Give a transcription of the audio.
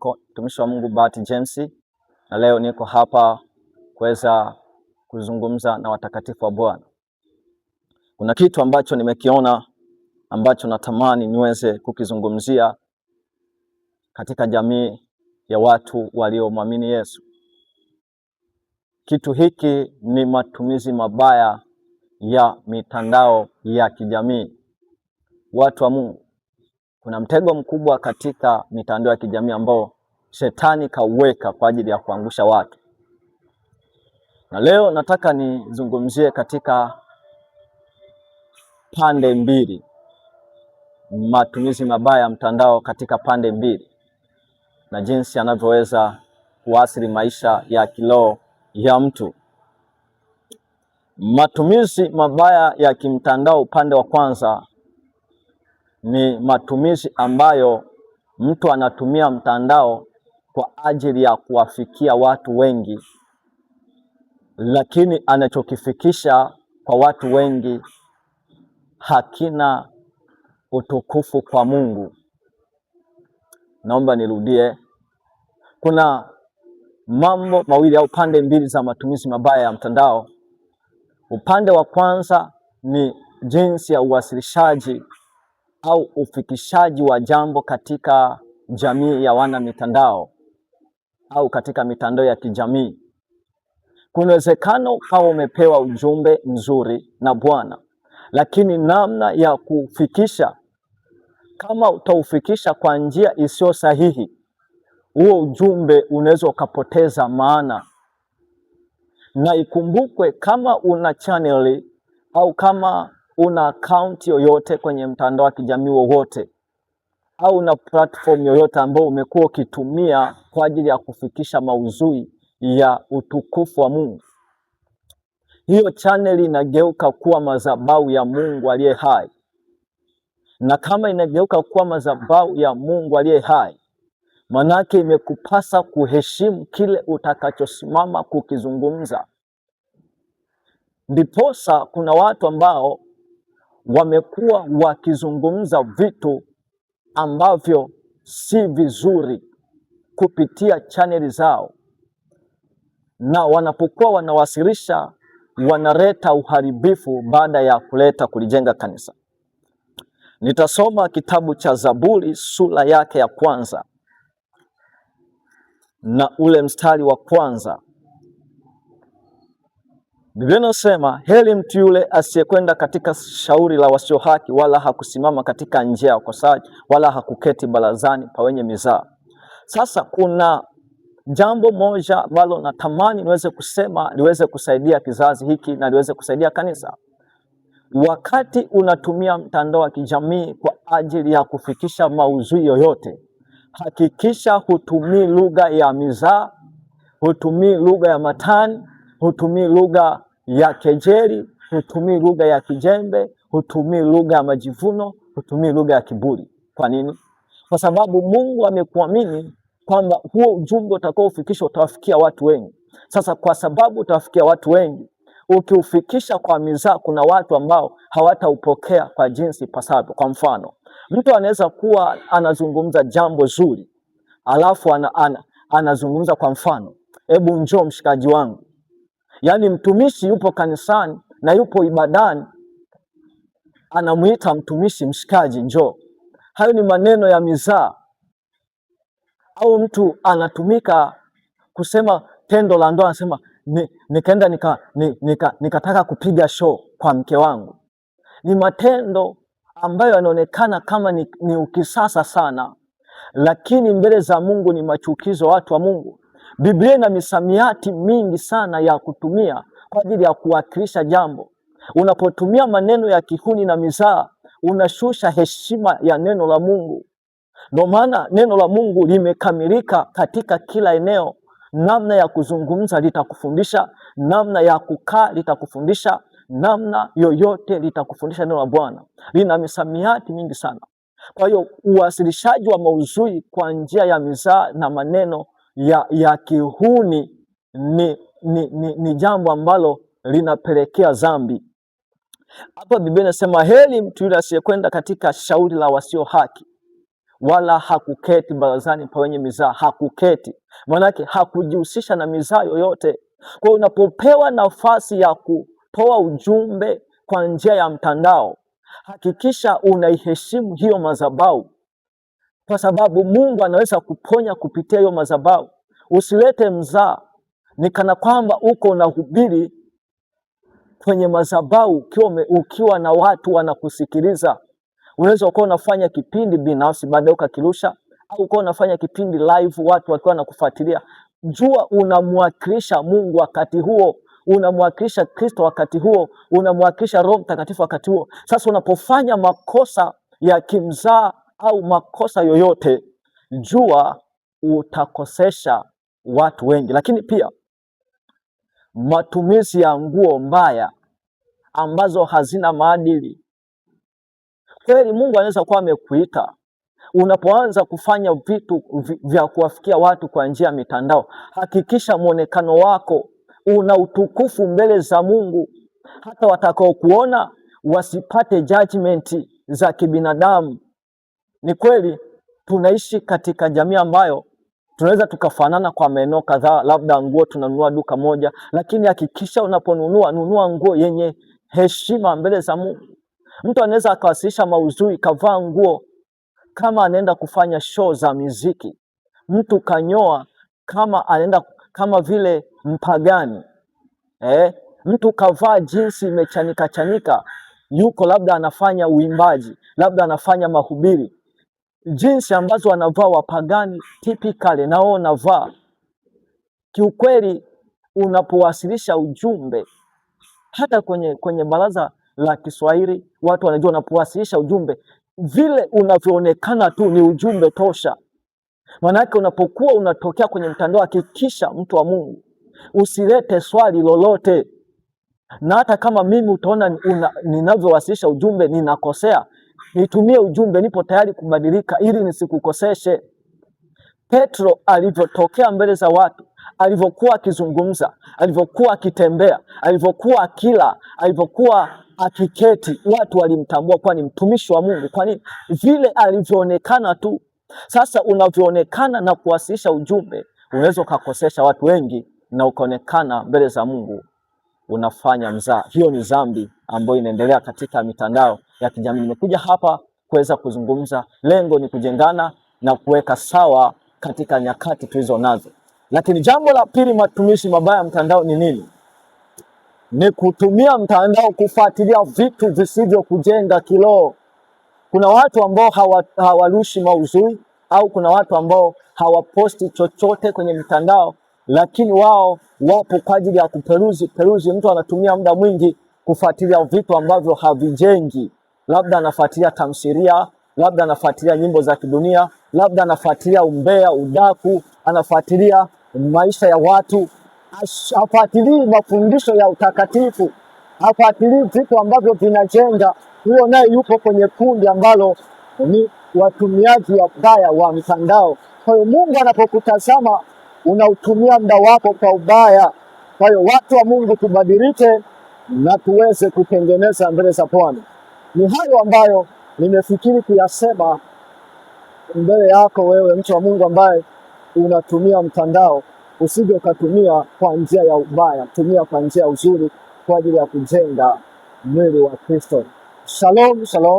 wako mtumishi wa Mungu Bahati James, na leo niko hapa kuweza kuzungumza na watakatifu wa Bwana. Kuna kitu ambacho nimekiona ambacho natamani niweze kukizungumzia katika jamii ya watu waliomwamini Yesu. Kitu hiki ni matumizi mabaya ya mitandao ya kijamii. Watu wa Mungu, kuna mtego mkubwa katika mitandao ya kijamii ambao shetani kauweka kwa ajili ya kuangusha watu. Na leo nataka nizungumzie katika pande mbili, matumizi mabaya ya mtandao katika pande mbili, na jinsi yanavyoweza kuathiri maisha ya kiroho ya mtu. Matumizi mabaya ya kimtandao, upande wa kwanza, ni matumizi ambayo mtu anatumia mtandao kwa ajili ya kuwafikia watu wengi, lakini anachokifikisha kwa watu wengi hakina utukufu kwa Mungu. Naomba nirudie. Kuna mambo mawili au pande mbili za matumizi mabaya ya mtandao. Upande wa kwanza ni jinsi ya uwasilishaji au ufikishaji wa jambo katika jamii ya wana mitandao au katika mitandao ya kijamii. Kuna uwezekano kama umepewa ujumbe mzuri na Bwana, lakini namna ya kufikisha, kama utaufikisha kwa njia isiyo sahihi, huo ujumbe unaweza ukapoteza maana. Na ikumbukwe, kama una channel au kama una account yoyote kwenye mtandao wa kijamii wowote, au una platform yoyote ambao umekuwa ukitumia kwa ajili ya kufikisha maudhui ya utukufu wa Mungu, hiyo channel inageuka kuwa madhabahu ya Mungu aliye hai. Na kama inageuka kuwa madhabahu ya Mungu aliye hai, manake imekupasa kuheshimu kile utakachosimama kukizungumza. Ndiposa kuna watu ambao wamekuwa wakizungumza vitu ambavyo si vizuri kupitia chaneli zao, na wanapokuwa wanawasilisha wanaleta uharibifu baada ya kuleta kulijenga kanisa. Nitasoma kitabu cha Zaburi sura yake ya kwanza na ule mstari wa kwanza. Biblia inasema, heri mtu yule asiyekwenda katika shauri la wasio haki, wala hakusimama katika njia ya wakosaji, wala hakuketi barazani pa wenye mizaa. Sasa kuna jambo moja ambalo natamani niweze kusema liweze kusaidia kizazi hiki na liweze kusaidia kanisa. Wakati unatumia mtandao wa kijamii kwa ajili ya kufikisha maudhui yoyote, hakikisha hutumii lugha ya mizaa, hutumii lugha ya matani, hutumii lugha ya kejeli, hutumii lugha ya kijembe, hutumii lugha ya majivuno, hutumii lugha ya kiburi. Kwa nini? Kwa sababu Mungu amekuamini kwamba huo ujumbe utakao ufikisha utawafikia watu wengi. Sasa kwa sababu utawafikia watu wengi, ukiufikisha kwa mizaa, kuna watu ambao hawataupokea kwa jinsi pasavyo. Kwa mfano, mtu anaweza kuwa anazungumza jambo zuri, alafu anazungumza kwa mfano, hebu njoo mshikaji wangu. Yaani mtumishi yupo kanisani na yupo ibadani, anamuita mtumishi mshikaji, njoo. Hayo ni maneno ya mizaa. Au mtu anatumika kusema tendo la ndoa, anasema nikaenda nikataka kupiga show kwa mke wangu. Ni matendo ambayo yanaonekana kama ni ukisasa sana, lakini mbele za Mungu ni machukizo. Watu wa Mungu, Biblia ina misamiati mingi sana ya kutumia kwa ajili ya kuwakilisha jambo. Unapotumia maneno ya kihuni na mizaa, unashusha heshima ya neno la Mungu. Ndio maana neno la Mungu limekamilika katika kila eneo. Namna ya kuzungumza litakufundisha, namna ya kukaa litakufundisha, namna yoyote litakufundisha. Neno la Bwana lina misamiati mingi sana. Kwa hiyo uwasilishaji wa maudhui kwa njia ya mizaa na maneno ya kihuni ni jambo ambalo linapelekea dhambi. Hapa Biblia inasema, heri mtu yule asiyekwenda katika shauri la wasio haki, wala hakuketi barazani pa wenye mizaa. Hakuketi maanake hakujihusisha na mizaa yoyote. Kwa hiyo unapopewa nafasi ya kutoa ujumbe kwa njia ya mtandao, hakikisha unaiheshimu hiyo madhabahu, kwa sababu Mungu anaweza kuponya kupitia hiyo madhabahu. Usilete mzaa ni kana kwamba uko unahubiri kwenye madhabahu ukiwa na watu wanakusikiliza. Unaweza ukawa unafanya kipindi binafsi baadaye ukakirusha, au ukawa unafanya kipindi live watu wakiwa wanakufuatilia. Jua unamwakilisha Mungu wakati huo, unamwakilisha Kristo wakati huo, unamwakilisha Roho Mtakatifu wakati huo. Sasa unapofanya makosa ya kimzaa au makosa yoyote, jua utakosesha watu wengi. Lakini pia matumizi ya nguo mbaya ambazo hazina maadili. Kweli Mungu anaweza kuwa amekuita, unapoanza kufanya vitu vya kuwafikia watu kwa njia ya mitandao, hakikisha muonekano wako una utukufu mbele za Mungu, hata watakao kuona wasipate judgment za kibinadamu. Ni kweli tunaishi katika jamii ambayo tunaweza tukafanana kwa maeneo kadhaa, labda nguo tunanunua duka moja, lakini hakikisha nunua nguo yenye heshima mbele za Mungu. Mtu anaweza akawasilisha maudhui kavaa nguo kama anaenda kufanya show za muziki, mtu kanyoa kama anaenda kama vile mpagani, mtu kavaa jinsi imechanika chanika, yuko labda anafanya uimbaji, labda anafanya mahubiri, jinsi ambazo wanavaa wapagani typically nao wanavaa. Kiukweli unapowasilisha ujumbe hata kwenye baraza la Kiswahili, watu wanajua unapowasilisha ujumbe vile unavyoonekana tu ni ujumbe tosha. Maanake unapokuwa unatokea kwenye mtandao, hakikisha mtu wa Mungu usilete swali lolote. Na hata kama mimi utaona ninavyowasilisha ujumbe ninakosea, nitumie ujumbe, nipo tayari kubadilika ili nisikukoseshe. Petro alivyotokea mbele za watu, alivyokuwa akizungumza, alivyokuwa akitembea, alivyokuwa akila, alivyokuwa akiketi, watu walimtambua kuwa ni mtumishi wa Mungu. Kwani vile alivyoonekana tu. Sasa unavyoonekana na kuwasilisha ujumbe, unaweza ukakosesha watu wengi na ukaonekana mbele za Mungu unafanya mzaa. Hiyo ni dhambi ambayo inaendelea katika mitandao ya kijamii. Nimekuja hapa kuweza kuzungumza, lengo ni kujengana na kuweka sawa katika nyakati tulizo nazo. Lakini jambo la pili, matumizi mabaya ya mtandao ni nini? Ni kutumia mtandao kufuatilia vitu visivyo kujenga kiroho. Kuna watu ambao hawarushi maudhui, au kuna watu ambao hawaposti chochote kwenye mitandao, lakini wao wapo kwa ajili ya kuperuzi. Mtu anatumia muda mwingi kufuatilia vitu ambavyo havijengi. Labda anafuatilia tamthilia, labda anafuatilia nyimbo za kidunia, labda anafuatilia umbea, udaku, anafuatilia maisha ya watu, hafuatilii mafundisho ya utakatifu, hafuatilii vitu ambavyo vinajenga. Huyo naye yupo kwenye kundi ambalo ni watumiaji wabaya wa mtandao. Kwa hiyo Mungu anapokutazama unautumia muda wako kwa ubaya. Kwa hiyo watu wa Mungu tubadilike na tuweze kutengeneza mbele za Bwana. Ni hayo ambayo nimefikiri kuyasema mbele yako wewe mtu wa Mungu ambaye unatumia mtandao. Usije ukatumia kwa njia ya ubaya, tumia kwa njia uzuri kwa ajili ya kujenga mwili wa Kristo. Shalom, shalom.